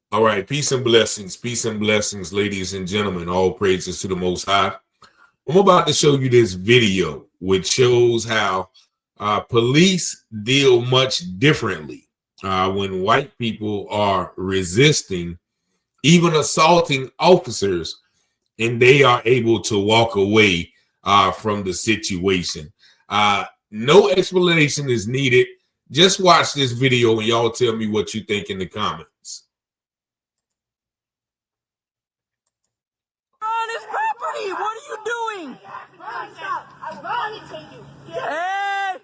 All right, peace and blessings, ladies and gentlemen. All praises to the Most High. I'm about to show you this video, which shows how police deal much differently when white people are resisting, even assaulting officers, and they are able to walk away from the situation. No explanation is needed. Just watch this video and y'all tell me what you think in the comments. On his property, what are you doing? Hey,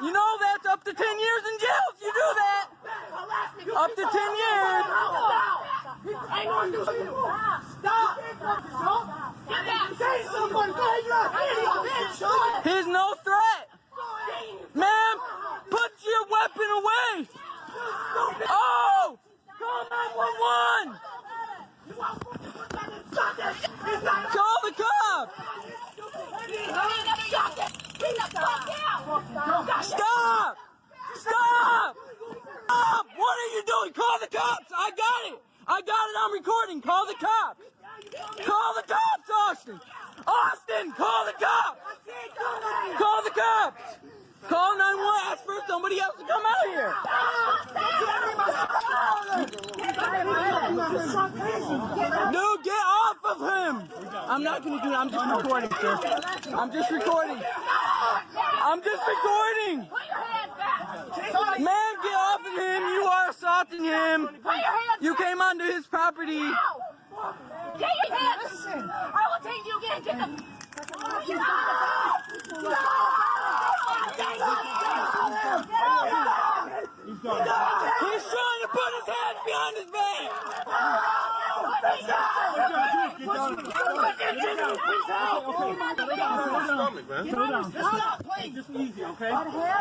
you know that's up to 10 years in jail if you do that. Up to 10 years. He's no threat. Ma'am, put your weapon away. Oh, call 911. Call the cops! Stop! Stop! Stop! What are you doing? Call the cops! I got it! I got it on recording! Call the cops! Call the cops, Austin! Austin, call the cops! Call the cops! Call 911, ask for somebody else to come out here! Dude, get off of him! I'm not gonna do it, I'm just recording, sir. I'm just recording. I'm just recording! Man, get off of him! You are assaulting him! You came onto his property! Get your hands! Listen, I will take you again! Get the... He's trying to put his hands behind his back!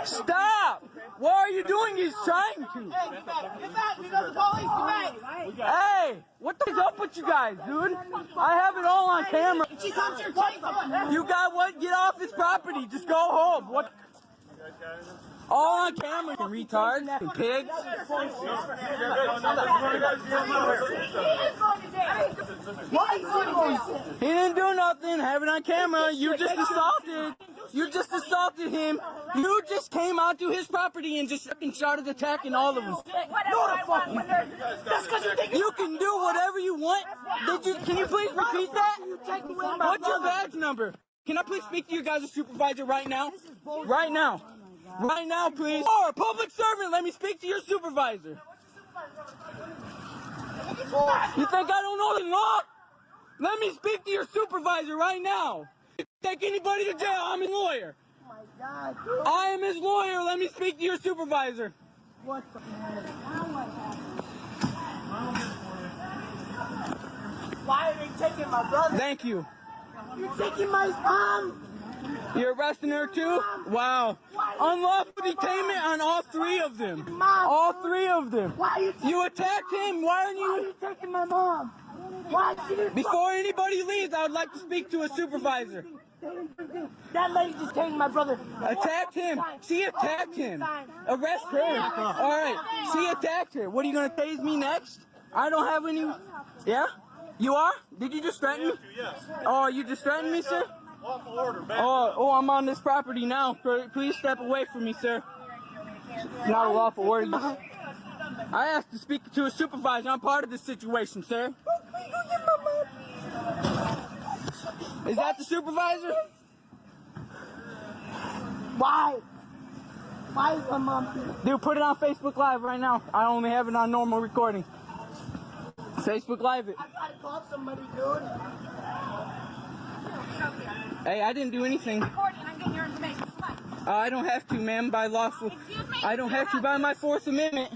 Stop! What are you doing? He's trying to. Get back! We got the police! Get back! Hey, what the up with you guys, dude? I have it all on camera. She comes here, take them! You got what? Get off his property. Just go home. What? All on camera, you retard. You pigs. He didn't do nothing. Have it on camera. You just assaulted. You just assaulted him. You just came onto his property and just started attacking all of them. You can do whatever you want. Can you please repeat that? What's your badge number? Can I please speak to your guys' supervisor right now? Right now. Right now, please. Or public servant, let me speak to your supervisor. You think I don't know the law? Let me speak to your supervisor right now. Take anybody to jail. I'm his lawyer. Oh my God. I am his lawyer. Let me speak to your supervisor. What the Why are they taking my brother? Thank you. You're taking my mom? You're arresting her too? Wow. Unlawful detainment on all three of them. Mom. All three of them. Why are you taking You attacked him. Why aren't Why are you? you taking my mom? Why did you Before anybody leaves, I would like to speak to a supervisor. That lady just taking my brother. Attacked him. She attacked him. Arrest her. All right. She attacked her. What, are you going to tase me next? I don't have any. Yeah? You are? Did you just threaten me? Yes. Oh, you just threatened me, sir? Lawful order, man. Oh, I'm on this property now. Please step away from me, sir. It's not a lawful order. I asked to speak to a supervisor. I'm part of this situation, sir. Is that the supervisor? Why? Why is my mom here? Dude, put it on Facebook Live right now. I only have it on normal recording. Facebook Live it. I gotta call somebody, dude. Hey, I didn't do anything. Recording, I'm getting your information. I don't have to, ma'am, by lawful. Excuse me? I don't have to by my Fourth Amendment.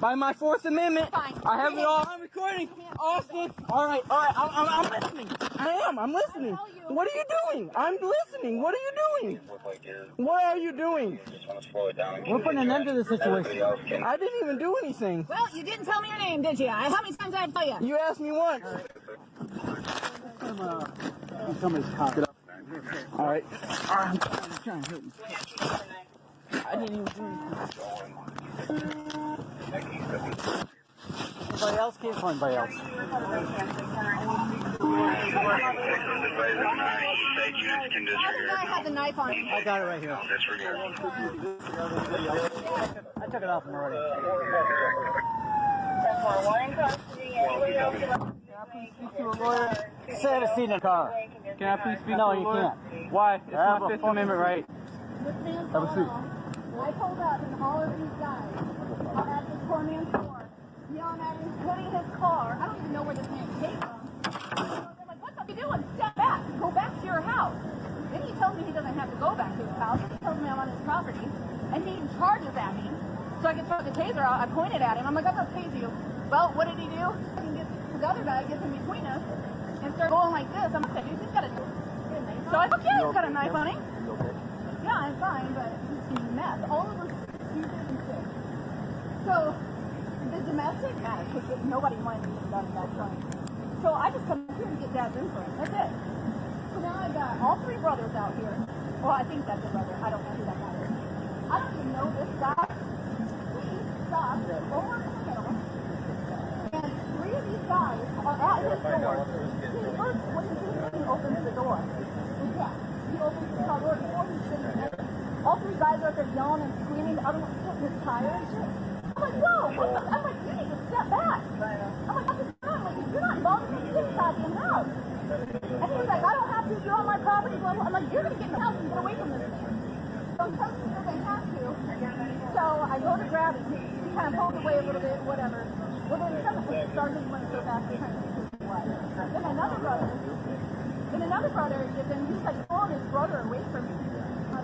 By my Fourth Amendment, Fine. I have it all on recording. Austin, all right, I'm listening. I'm listening. What are you doing? I'm listening. What are you doing? What are you doing? We're putting an end to the situation. I didn't even do anything. Well, you didn't tell me your name, did you? How many times did I tell you? You asked me once. Somebody's talking. All right. I'm trying to hurt you. I didn't even do anything. Anybody else? Can't find anybody else. The guy had the knife on him. I got it right here. I took it off him already. Speak to a lawyer. Say I have a seat in the car. Can I please speak No, to a you lawyer? can't. Why? It's my Fifth Amendment right. This man's Have a seat. I pulled up and all of these guys are at this poor man's door, yelling at him, putting his car. I don't even know where this man came from. I'm like, what the f*** are you doing? Step back. Go back to your house. Then he tells me he doesn't have to go back to his house. He tells me I'm on his property. And he charges at me. So I get the taser out. I pointed at him. I'm like, I'm going to tase you. Well, what did he do? The other guy gets in between us and starts going like this. I'm like, he's got a... So I thought, yeah, he's got a knife on him. Yeah, I'm fine, but it's a mess. All of us stupid and sick. So, the domestic matters, because nobody wanted to get done at that point. So I just come here to get Dad's info. That's it. So now I've got all three brothers out here. Well, I think that's a brother. I don't know who that guy is. I don't even know this guy. He stopped over in the middle. And three of these guys are at his door. He first, when he opens the door, he opens the car door before he's sitting there. All three guys are out there yelling and screaming. The other one's putting his tire and shit. I'm like, whoa, what the? I'm like, you need to step back. I'm like, what's going on? Like, you're not involved in this goddamn house. And he was like, I don't have to. You're on my property. Blah, blah. I'm like, you're going to get in the house and get away from this thing. So I'm telling you they have to. So I go to grab him. He kind of pulled away a little bit, whatever. Well, then suddenly sergeant went so fast to try to take his wife. Then another brother gets in. He's like pulling his brother away from me.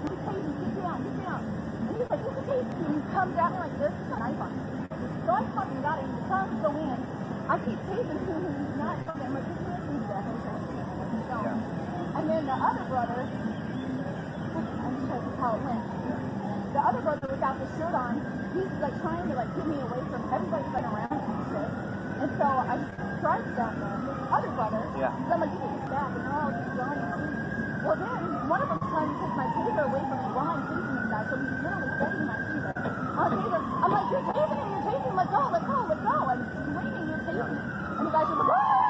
He's tasing, get down. And he's like, what's the case? And he comes at me like this, with a knife on him. So I fucking got him. The cops go in. I keep tasing him and he's not coming. I'm like, this man needs that. And then the other brother, I'm just trying to see how it went. The other brother without the shirt on, he's like trying to like get me away from everybody's like around him and shit. And so I tried to stop him. Other brother, so I'm like, you need to stop. And they're all just yelling at me. Well, then one of them trying to take my taser away from me while I'm tasing this guy, so he's literally holding my taser. I'm like, you're tasing him, let go. I'm screaming, you're tasing him. And the guy's just like, ah!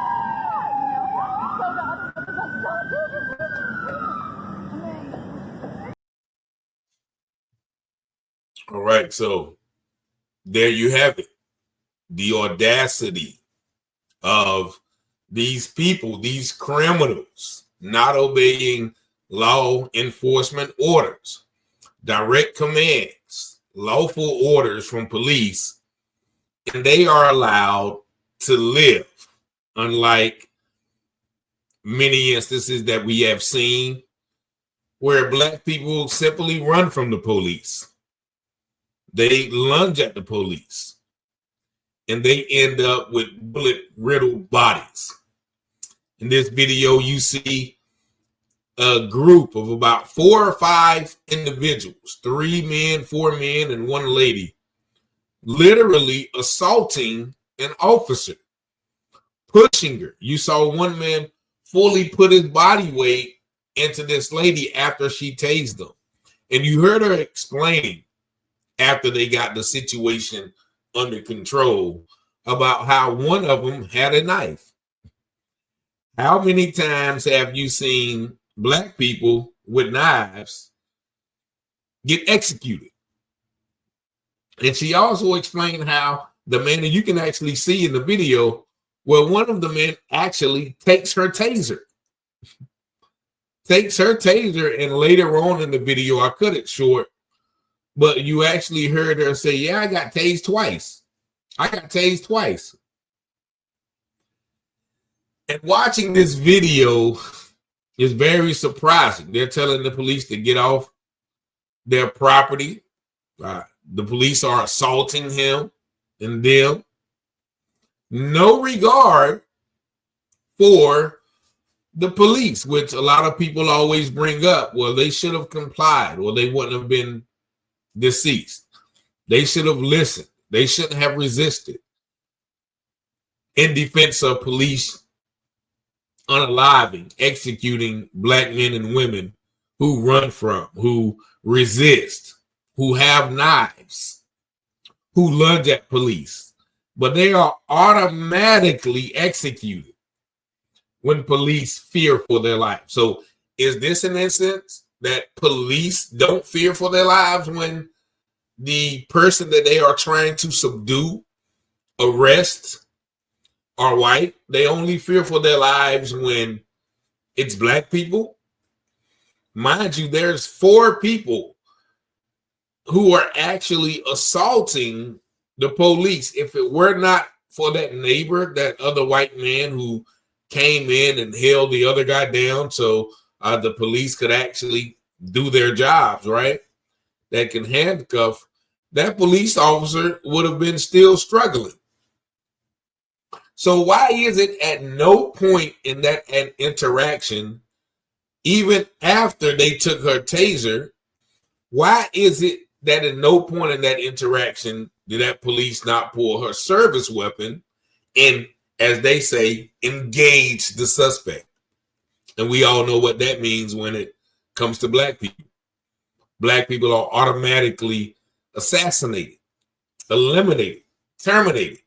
You know? So the other brother's like, stop, dude, you're tasing him. And then... All right, so there you have it. The audacity of these people, these criminals, not obeying law enforcement orders, direct commands, lawful orders from police, and they are allowed to live, unlike many instances that we have seen where Black people simply run from the police. They lunge at the police and they end up with bullet-riddled bodies. In this video, you see a group of about 4 or 5 individuals, 3 men, 4 men, and 1 lady, literally assaulting an officer, pushing her. You saw one man fully put his body weight into this lady after she tased them. And you heard her explaining after they got the situation under control about how one of them had a knife. How many times have you seen Black people with knives get executed? And she also explained how the man, and you can actually see in the video where one of the men actually takes her taser. And later on in the video, I cut it short, but you actually heard her say, yeah, I got tased twice. And watching this video is very surprising. They're telling the police to get off their property. The police are assaulting him and them. No regard for the police, which a lot of people always bring up. Well, they should have complied or they wouldn't have been deceased. They should have listened. They shouldn't have resisted in defense of police unaliving, executing Black men and women who run from, who resist, who have knives, who lunge at police. but they are automatically executed when police fear for their life. So is this an instance that police don't fear for their lives when the person that they are trying to subdue, arrest, are white? They only fear for their lives when it's black people? Mind you, there's 4 people who are actually assaulting the police. If it were not for that neighbor, that other white man who came in and held the other guy down so the police could actually do their jobs, right? That can handcuff, that police officer would have been still struggling. So why is it at no point in that interaction, even after they took her taser, why is it that at no point in that interaction did that police not pull her service weapon and, as they say, engage the suspect? And we all know what that means when it comes to black people. Black people are automatically assassinated, eliminated, terminated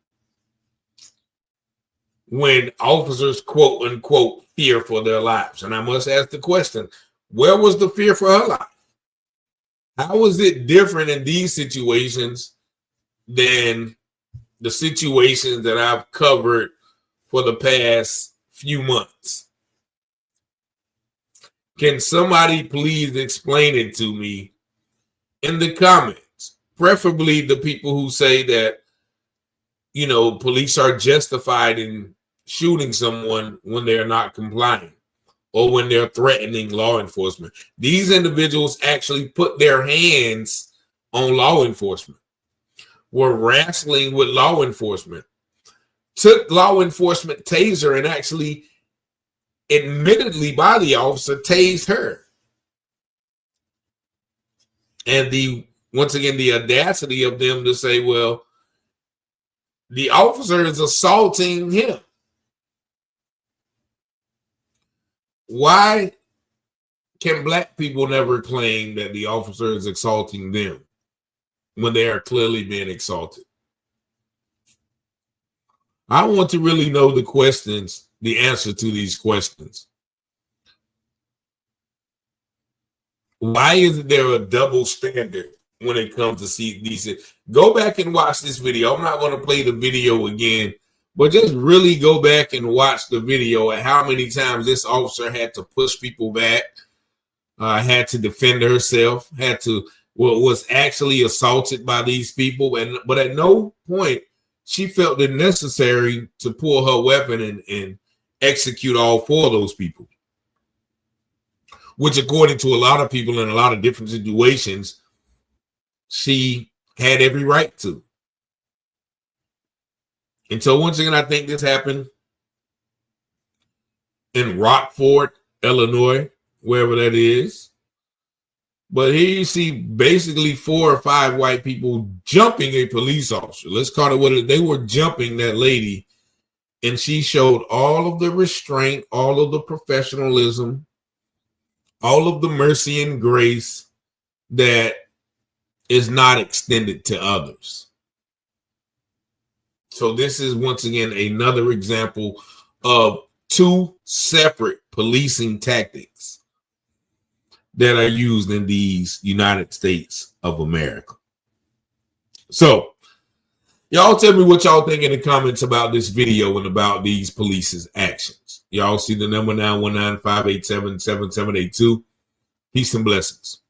when officers, quote unquote, fear for their lives. And I must ask the question, where was the fear for her life? How was it different in these situations than the situations that I've covered for the past few months? Can somebody please explain it to me in the comments? Preferably the people who say that, you know, police are justified in shooting someone when they're not complying or when they're threatening law enforcement. These individuals actually put their hands on law enforcement, were wrestling with law enforcement, took law enforcement taser and actually, admittedly by the officer, tased her. And once again, the audacity of them to say, well, the officer is assaulting him. Why can black people never claim that the officer is assaulting them when they are clearly being assaulted? I want to really know the answer to these questions. Why isn't there a double standard when it comes to see these? Go back and watch this video. I'm not going to play the video again, but just really go back and watch the video and how many times this officer had to push people back, had to defend herself, was actually assaulted by these people. But at no point she felt it necessary to pull her weapon and execute all 4 of those people, which according to a lot of people in a lot of different situations, she had every right to. And so once again, I think this happened in Rockford, Illinois, wherever that is. But here you see basically 4 or 5 white people jumping a police officer. Let's call it what it is. They were jumping that lady, and she showed all of the restraint, all of the professionalism, all of the mercy and grace that is not extended to others. So this is once again another example of 2 separate policing tactics that are used in these United States of America. So y'all tell me what y'all think in the comments about this video and about these police's actions. Y'all see the number 919-587-7782. Peace and blessings.